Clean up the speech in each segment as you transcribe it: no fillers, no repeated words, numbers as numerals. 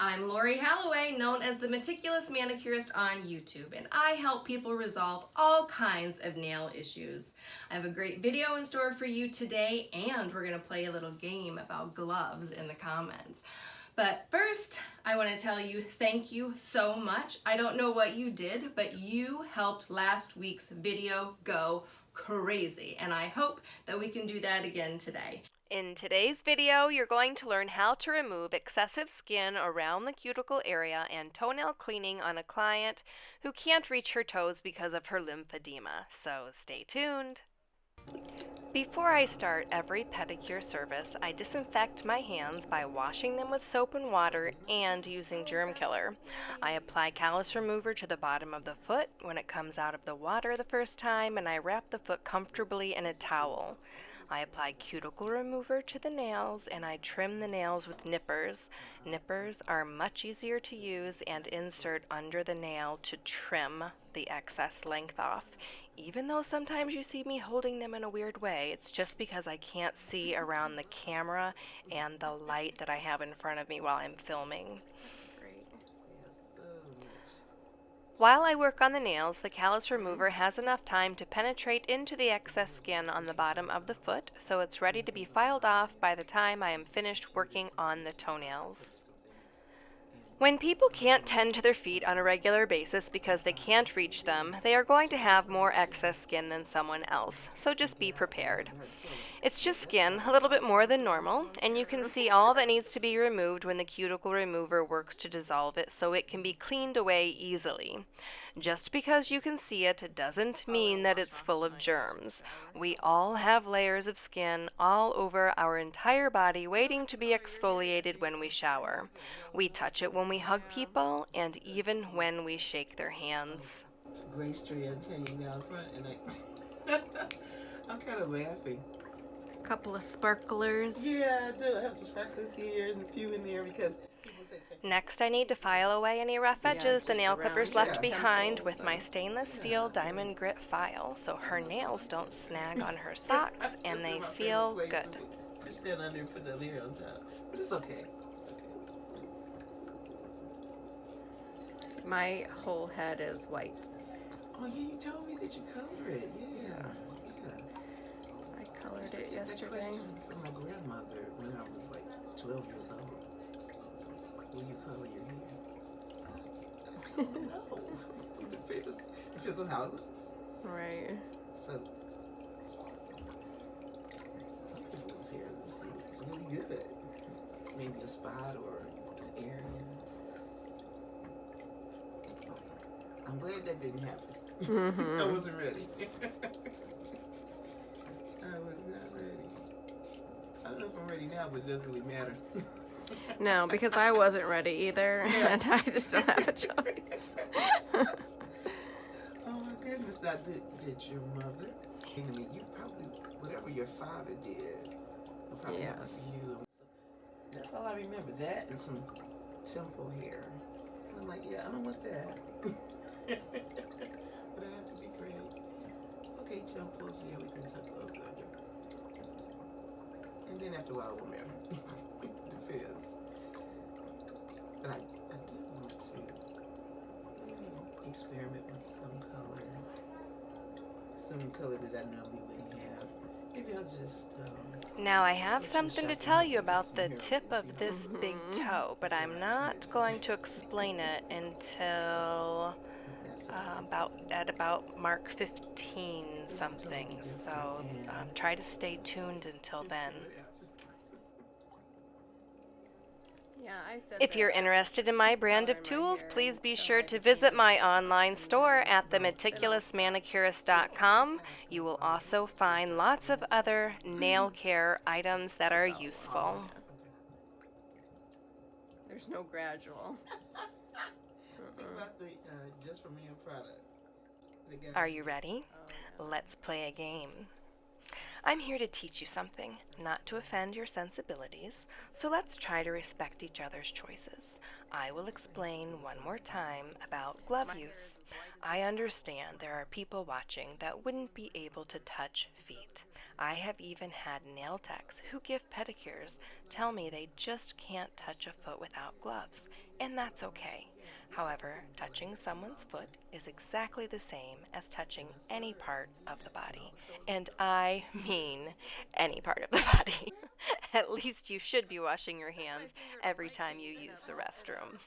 I'm Lori Halloway, known as the Meticulous Manicurist on YouTube, and I help people resolve all kinds of nail issues. I have a great video in store for you today, and we're going to play a little game about gloves in the comments. But first, I want to tell you thank you so much. I don't know what you did, but you helped last week's video go crazy, and I hope that we can do that again today. In today's video, you're going to learn how to remove excessive skin around the cuticle area and toenail cleaning on a client who can't reach her toes because of her lymphedema. So stay tuned. Before I start every pedicure service, I disinfect my hands by washing them with soap and water and using germ killer. I apply callus remover to the bottom of the foot when it comes out of the water the first time, and I wrap the foot comfortably in a towel. I apply cuticle remover to the nails, and I trim the nails with nippers. Nippers are much easier to use and insert under the nail to trim the excess length off. Even though sometimes you see me holding them in a weird way, it's just because I can't see around the camera and the light that I have in front of me while I'm filming. While I work on the nails, the callus remover has enough time to penetrate into the excess skin on the bottom of the foot, so it's ready to be filed off by the time I am finished working on the toenails. When people can't tend to their feet on a regular basis because they can't reach them, they are going to have more excess skin than someone else, so just be prepared. It's just skin, a little bit more than normal, and you can see all that needs to be removed when the cuticle remover works to dissolve it so it can be cleaned away easily. Just because you can see it doesn't mean that it's full of germs. We all have layers of skin all over our entire body waiting to be exfoliated when we shower. We touch it when we hug people and even when we shake their hands. Gray strands hanging down front, and I'm kind of laughing. Couple of sparklers. Yeah, I do. I have some sparklers here and a few in there because people say so. Next, I need to file away any rough edges the nail clippers left behind with my stainless steel diamond grit file so her nails don't snag on her socks and they feel good. Just stand under and put the layer on top. But it's okay. My whole head is white. Oh, yeah, you told me that you color it. Yeah. I colored it yesterday. Question from my grandmother when I was like 12 years old. Will you color your hair? No. It depends on how it looks. Right. So, some people's hair it's really good. It's maybe a spot or an area. I'm glad that didn't happen. I wasn't ready. I was not ready. I don't know if I'm ready now, but it doesn't really matter. No, because I wasn't ready either, and I just don't have a choice. Oh my goodness! Now, did your mother? I mean, you probably whatever your father did. Probably happened to you. That's all I remember. That and some temple hair. And I'm like, yeah, I don't want that. But I have to be great. Okay, temples, yeah, we can tuck those under. And then after a while, it won't matter. Depends. But I do want to maybe experiment with some color that I normally wouldn't have. Maybe I'll just. Now I have something to tell you about the tip of this big toe, but I'm not going to explain it until about Mark 15 something, so try to stay tuned until then. If you're interested in my brand of tools, please be sure to visit my online store at themeticulousmanicurist.com. You will also find lots of other nail care items that are useful. There's no gradual. Just for me a product. Are you ready? Let's play a game. I'm here to teach you something, not to offend your sensibilities, so let's try to respect each other's choices. I will explain one more time about glove use. I understand there are people watching that wouldn't be able to touch feet. I have even had nail techs who give pedicures tell me they just can't touch a foot without gloves, and that's okay. However, touching someone's foot is exactly the same as touching any part of the body. And I mean any part of the body. At least you should be washing your hands every time you use the restroom.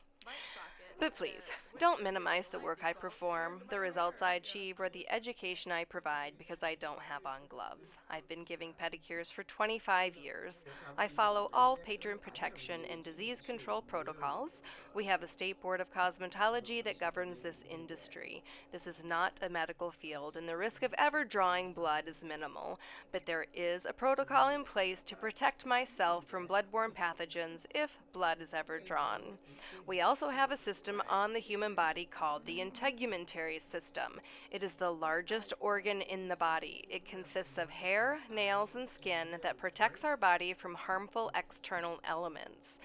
But please, don't minimize the work I perform, the results I achieve, or the education I provide because I don't have on gloves. I've been giving pedicures for 25 years. I follow all patron protection and disease control protocols. We have a state board of cosmetology that governs this industry. This is not a medical field, and the risk of ever drawing blood is minimal. But there is a protocol in place to protect myself from bloodborne pathogens if blood is ever drawn. We also have a system on the human body called the integumentary system. It is the largest organ in the body. It consists of hair, nails, and skin that protects our body from harmful external elements.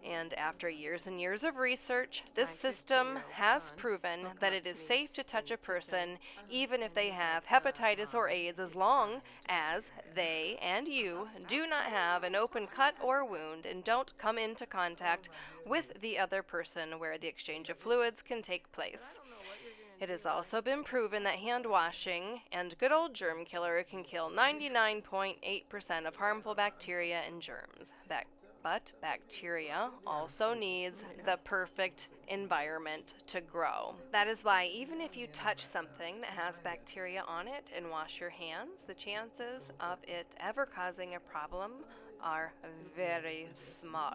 And after years and years of research, this system has proven that it is safe to touch a person even if they have hepatitis or AIDS, as long as they and you do not have an open cut or wound and don't come into contact with the other person where the exchange of fluids can take place. It has also been proven that hand washing and good old germ killer can kill 99.8% of harmful bacteria and germs. But bacteria also needs the perfect environment to grow. That is why even if you touch something that has bacteria on it and wash your hands, the chances of it ever causing a problem are very small.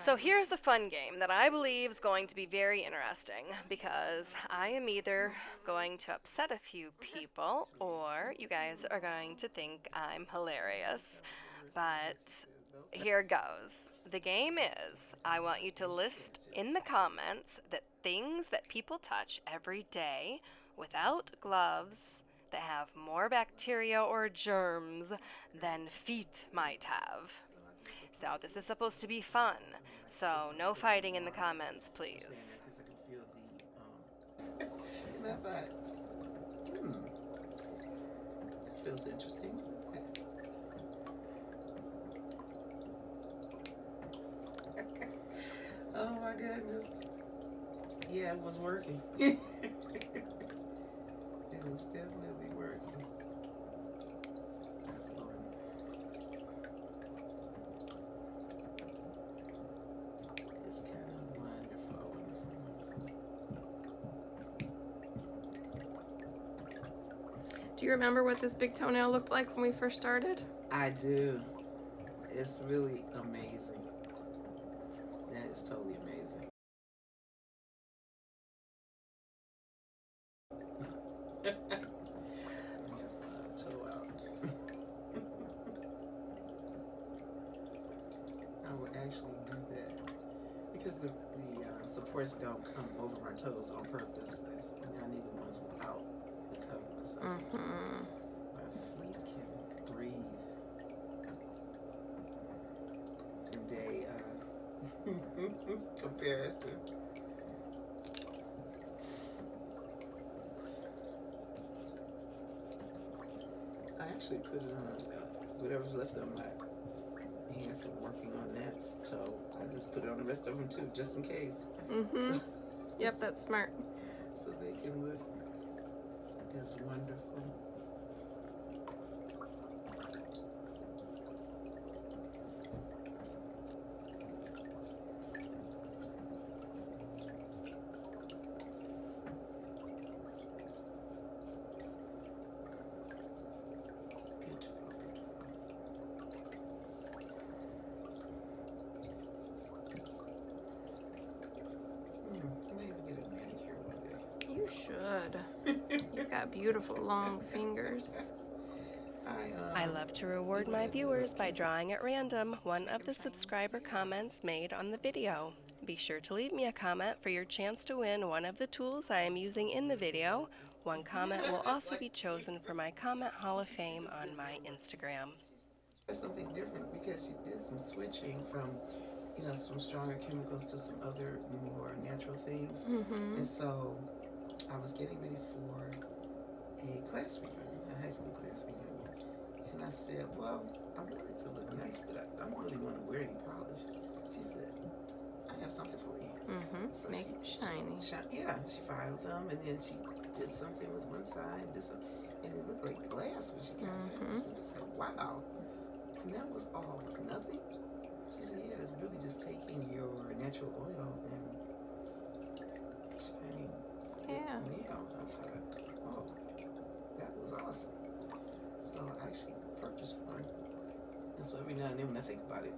So here's the fun game that I believe is going to be very interesting, because I am either going to upset a few people or you guys are going to think I'm hilarious. But here goes. The game is, I want you to list in the comments the things that people touch every day without gloves that have more bacteria or germs than feet might have. So this is supposed to be fun. So no fighting in the comments, please. And I thought, that feels interesting. Oh my goodness. Yeah, it was working. It was definitely working. It's kind of wonderful. Do you remember what this big toenail looked like when we first started? I do. It's really amazing. That is totally amazing. Toe out. I will actually do that because the supports don't come over my toes on purpose. I need the ones without the cover. So my feet can breathe. Day comparison. I actually put it on whatever's left on my hand from working on that toe. I just put it on the rest of them too, just in case. So, Yep, that's smart. So they can look as wonderful. You should. You've got beautiful long fingers. I love to reward my viewers by drawing at random one of the subscriber comments made on the video. Be sure to leave me a comment for your chance to win one of the tools I am using in the video. One comment will also be chosen for my Comment Hall of Fame on my Instagram. Something different because she did some switching from, some stronger chemicals to some other more natural things. And so I was getting ready for a class reunion. I high school class reunion. And I said, well, I want it to look nice, but I don't really want to wear any polish. She said, I have something for you. So Make it shiny. She filed them, and then she did something with one side, and it looked like glass when she got finished. And I said, wow. And that was all nothing. She said, yeah, it's really just taking your natural oil and shining nail. I thought, oh, that was awesome. So I actually purchased one. And so every now and then when I think about it,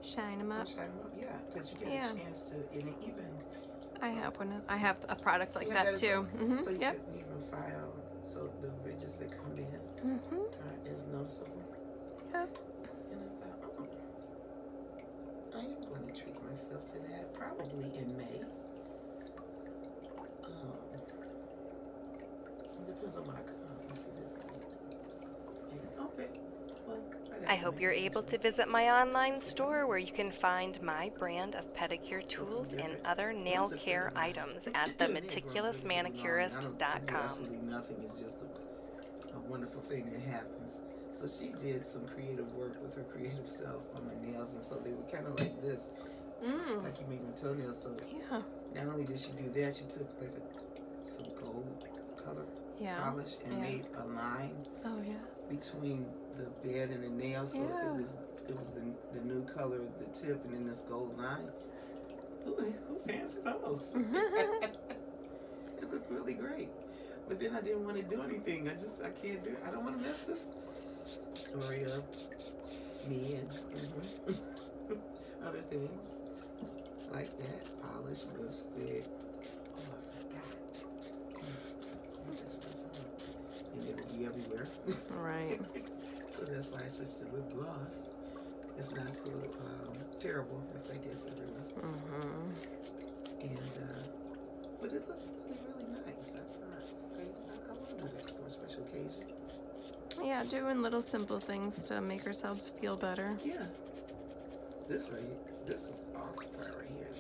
Shine them up. shine them up, yeah, because you get a chance to, and even I have one. I have a product like yeah, that too. So you can even file, so the ridges that come in aren't as noticeable. Yep. And I thought, oh, I am going to treat myself to that probably in May. It depends on when I come. Let's see, this is it. And, okay. Well, I hope you're able to visit my online store where you can find my brand of pedicure tools and other nail care items at themeticulousmanicurist.com. Absolutely nothing. It's just a wonderful thing that happens. So she did some creative work with her creative self on my nails, and so they were kind of like this, like you make my toenails. So not only did she do that, she took like some gold color polish and made a line between the bed and the nail, so it was the new color, the tip, and then this gold line. Whose hands are those? It looked really great. But then I didn't want to do anything. I can't do it. I don't want to mess this story up. Me and other things like that. Polish, lipstick. Oh, I forgot. Put that stuff on. And it'll be everywhere. Right. So that's why I switched to lip gloss. It's not so terrible if I guess everywhere. And but it looks really nice. I thought, okay, I want to do that for a special occasion. Yeah, doing little simple things to make ourselves feel better. Yeah. This is the awesome part right here.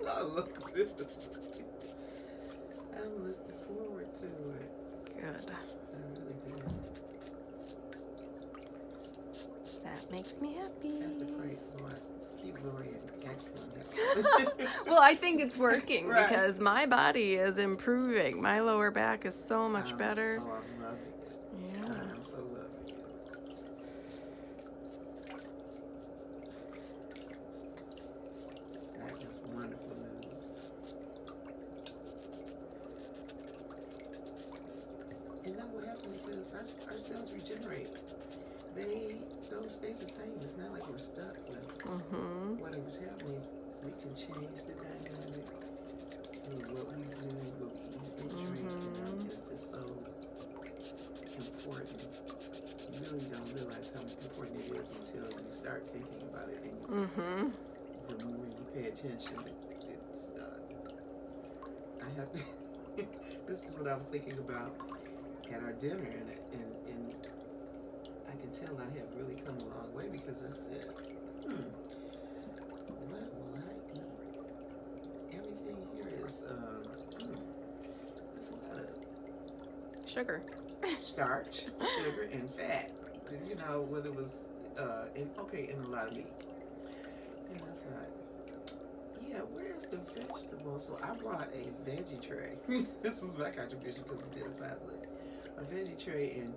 I look this. I'm looking forward to it. Good. I really do. That makes me happy. I have to pray for it. Keep Lori in excellent health. Well, I think it's working Right. because my body is improving. My lower back is so much better. Oh, I'm loving it. Yeah. I'm so loving it. That is wonderful news. And that will happen because our cells regenerate. They don't stay the same. It's not like we're stuck with whatever's happening. We can change the dynamic of what we do, what we eat and drink. It's just so important. You really don't realize how important it is until you start thinking about it. And the more you pay attention, it's I have to. This is what I was thinking about at our dinner, and I can tell I have really come a long way because I said, what will I eat? Everything here is, there's a lot of Sugar. starch, sugar, and fat. And, you know, whether it was, and a lot of meat. And I thought, yeah, where's the vegetables? So I brought a veggie tray. This is my contribution because we did a potluck. A veggie tray and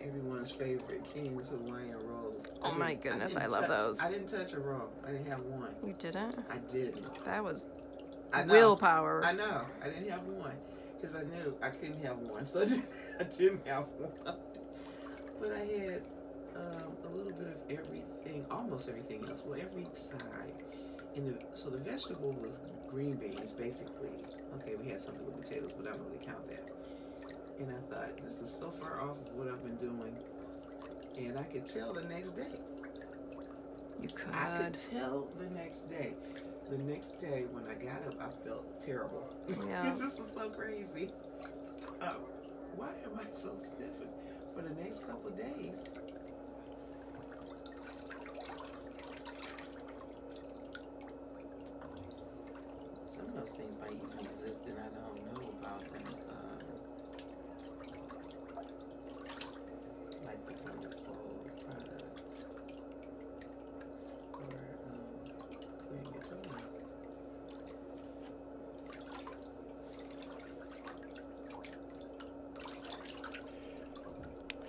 everyone's favorite King's Hawaiian rolls. Oh my goodness, I love those. I didn't touch a roll. I didn't have one. You didn't? I didn't. That was I know. willpower. I know. I didn't have one because I knew I couldn't have one, so I didn't have one. But I had a little bit of everything, almost everything else. Well, every side. So the vegetable was green beans, basically. Okay, we had something with potatoes, but I don't really count that. And I thought, this is so far off of what I've been doing. And I could tell the next day. You could. I could tell the next day. The next day when I got up, I felt terrible. Yeah. This is so crazy. Why am I so stiff for the next couple of days? Some of those things might even exist and I don't know about them.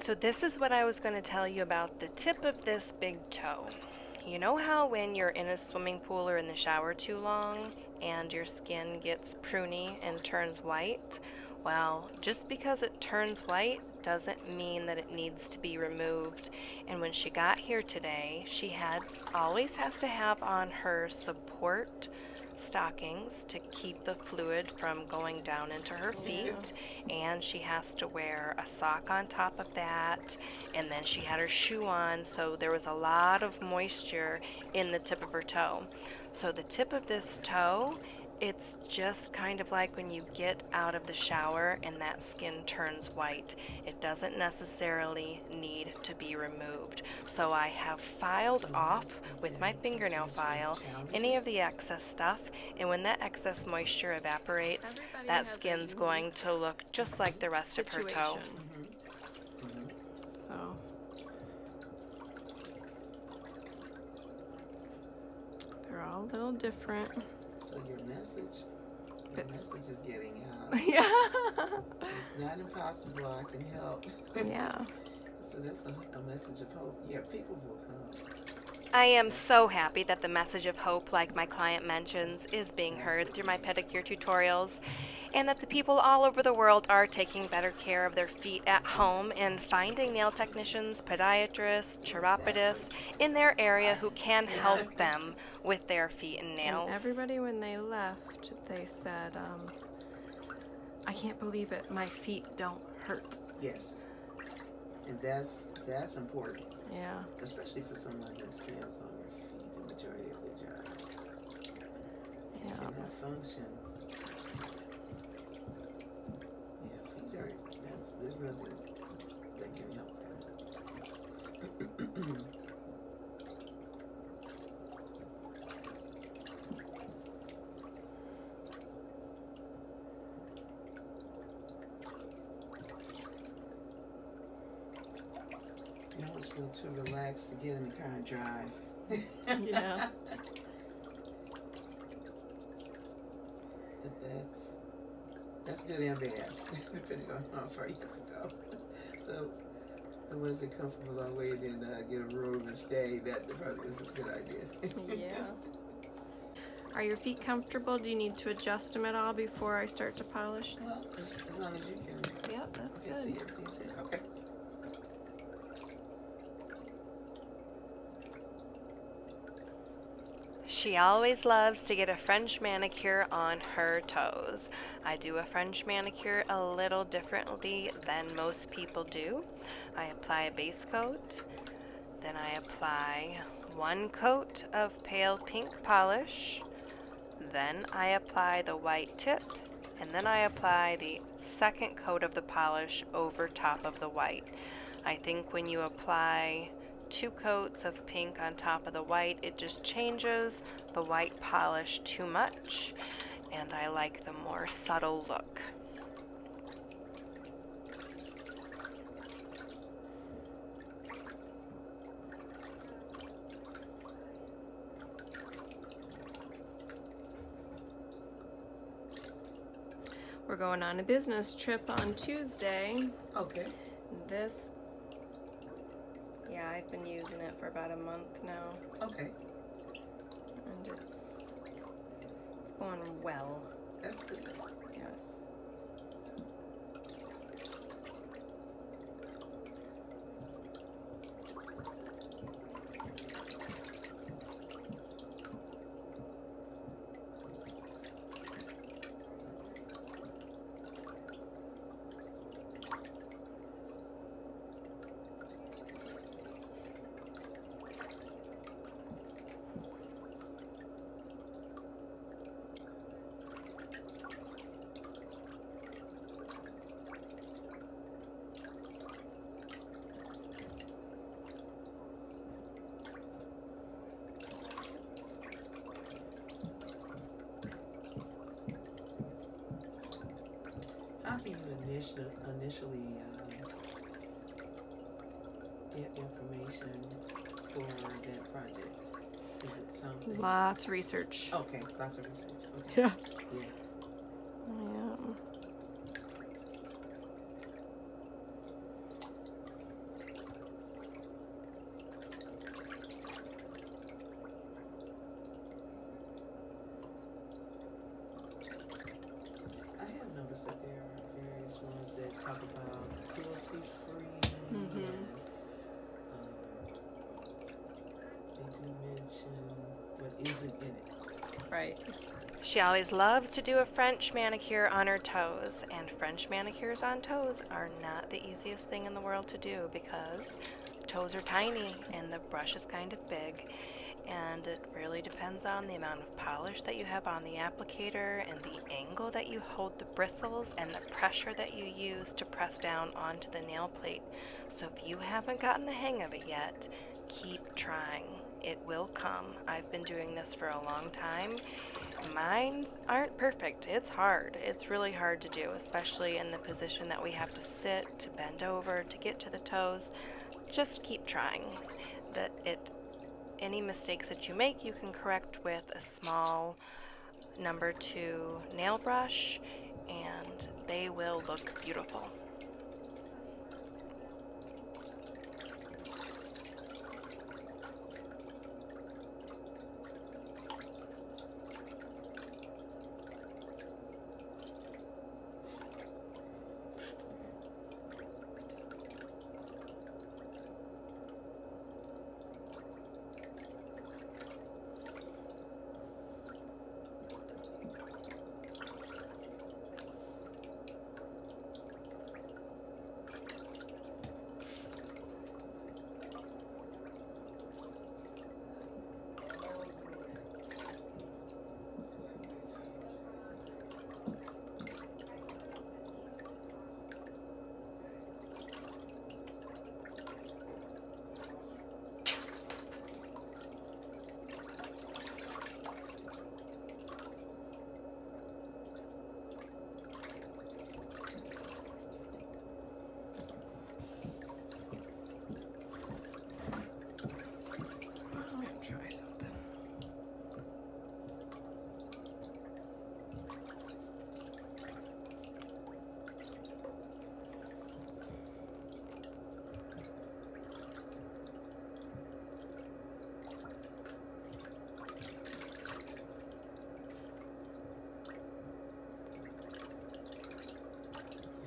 So this is what I was going to tell you about the tip of this big toe. You know how when you're in a swimming pool or in the shower too long and your skin gets pruny and turns white? Well, just because it turns white doesn't mean that it needs to be removed. And when she got here today, she always has to have on her support stockings to keep the fluid from going down into her feet, and she has to wear a sock on top of that, and then she had her shoe on, so there was a lot of moisture in the tip of her toe. So the tip of this toe, it's just kind of like when you get out of the shower and that skin turns white. It doesn't necessarily need to be removed. So I have filed off with my fingernail file any of the excess stuff, and when that excess moisture evaporates, that skin's going to look just like the rest of her toe. So they're all a little different. So your message is getting out. Yeah. It's not impossible. I can help. Yeah. So that's a message of hope. Yeah, people will come. I am so happy that the message of hope, like my client mentions, is being heard through my pedicure tutorials, and that the people all over the world are taking better care of their feet at home and finding nail technicians, podiatrists, chiropodists in their area who can help them with their feet and nails. And everybody, when they left, they said, I can't believe it, my feet don't hurt. Yes. And that's important. Yeah. Especially for someone that stands on their feet the majority of their job. Yeah. And that function. Yeah, feet hurt. There's nothing that can help that. I always feel too relaxed to get in the car and drive. Yeah. But that's good and bad, depending on how far you have to go. So the ones that come from a long way and then get a room and stay, that probably is a good idea. Yeah. Are your feet comfortable? Do you need to adjust them at all before I start to polish? Well, as long as you can. Yep, that's You can see good. everything's there. Okay. She always loves to get a French manicure on her toes. I do a French manicure a little differently than most people do. I apply a base coat, then I apply one coat of pale pink polish, then I apply the white tip, and then I apply the second coat of the polish over top of the white. I think when you apply 2 coats of pink on top of the white, it just changes the white polish too much, and I like the more subtle look. We're going on a business trip on Tuesday. Okay. Yeah, I've been using it for about a month now. Okay. And it's going well. That's good. Yes. How do you initially get information for that project? Is it something? Lots of research. Okay, lots of research. Okay. Yeah. Yeah. Yeah. isn't in it. Right. She always loves to do a French manicure on her toes, and French manicures on toes are not the easiest thing in the world to do because toes are tiny and the brush is kind of big, and it really depends on the amount of polish that you have on the applicator and the angle that you hold the bristles and the pressure that you use to press down onto the nail plate. So if you haven't gotten the hang of it yet, keep trying. It will come. I've been doing this for a long time. Mine aren't perfect. It's hard. It's really hard to do, especially in the position that we have to sit, to bend over, to get to the toes. Just keep trying. Any mistakes that you make, you can correct with a small number 2 nail brush, and they will look beautiful.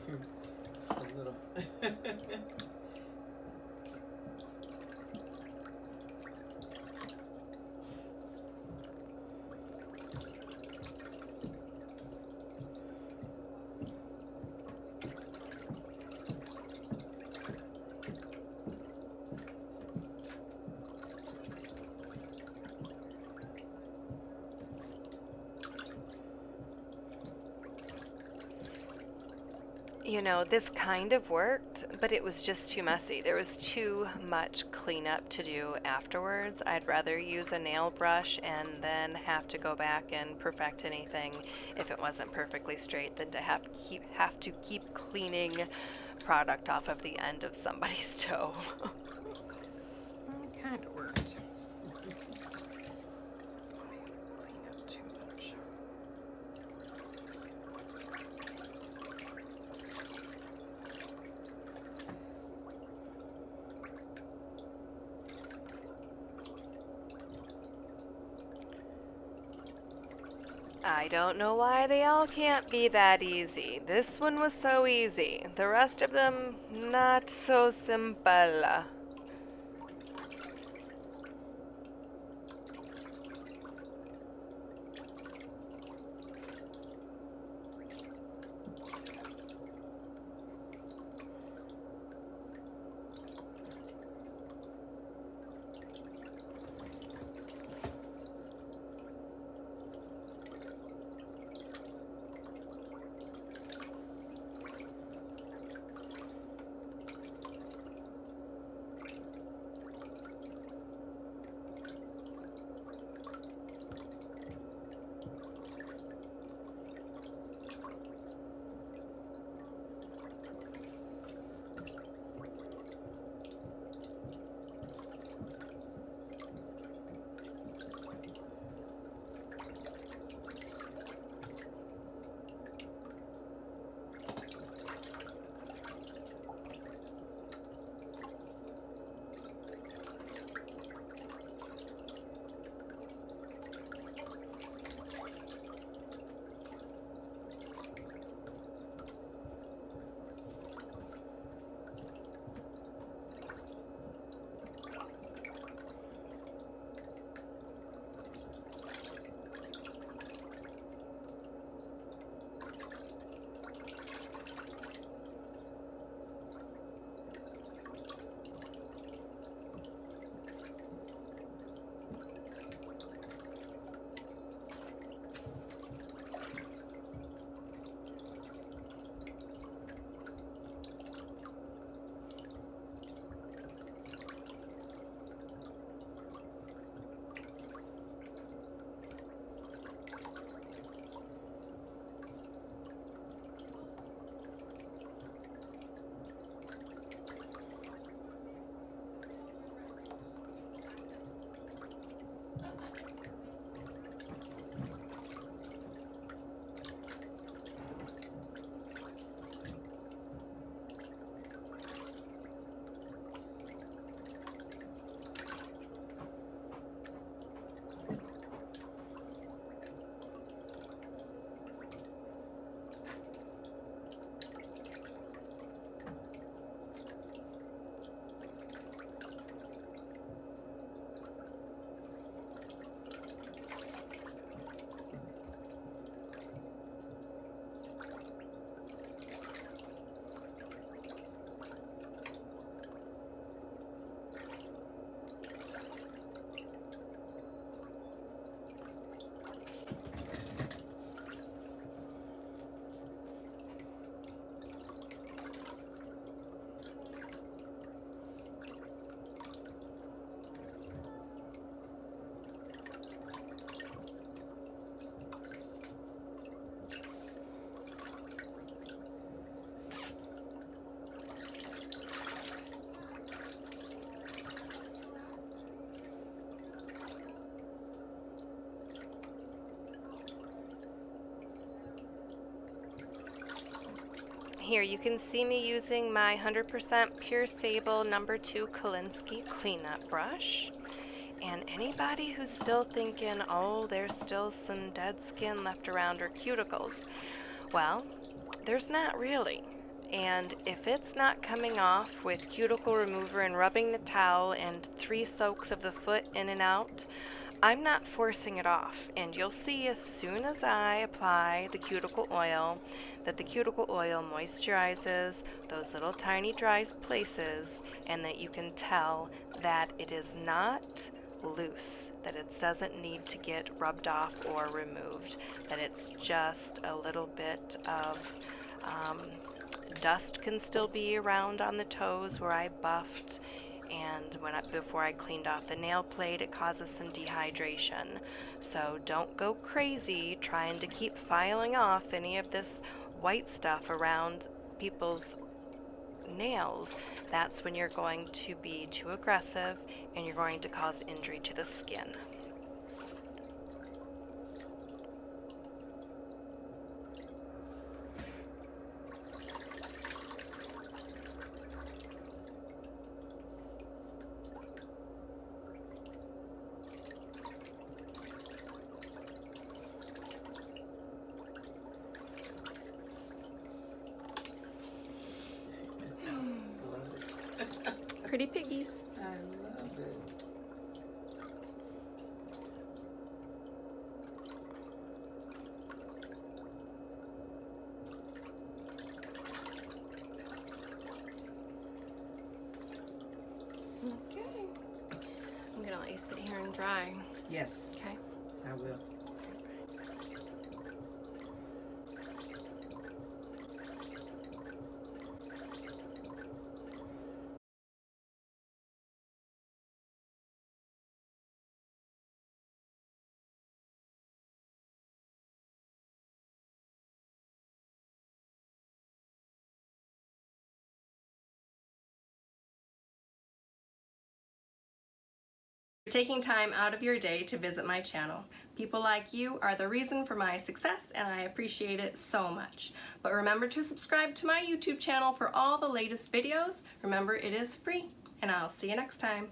It's a little. You know, this kind of worked, but it was just too messy. There was too much cleanup to do afterwards. I'd rather use a nail brush and then have to go back and perfect anything if it wasn't perfectly straight than to have to keep cleaning product off of the end of somebody's toe. Kind of worked. I don't know why they all can't be that easy. This one was so easy. The rest of them, not so simple. here you can see me using my 100% Pure Sable No. 2 Kolinsky cleanup brush. And anybody who's still thinking, oh, there's still some dead skin left around her cuticles, well, there's not really. And if it's not coming off with cuticle remover and rubbing the towel and 3 soaks of the foot in and out, I'm not forcing it off. And you'll see as soon as I apply the cuticle oil that the cuticle oil moisturizes those little tiny dry places, and that you can tell that it is not loose, that it doesn't need to get rubbed off or removed, that it's just a little bit of dust can still be around on the toes where I buffed, and before I cleaned off the nail plate, it causes some dehydration. So don't go crazy trying to keep filing off any of this white stuff around people's nails. That's when you're going to be too aggressive and you're going to cause injury to the skin. Pretty piggies. I love it. Okay. I'm gonna let you sit here and dry. Yes, Okay. I will. For taking time out of your day to visit my channel. People like you are the reason for my success, and I appreciate it so much. But remember to subscribe to my YouTube channel for all the latest videos. Remember, it is free, and I'll see you next time.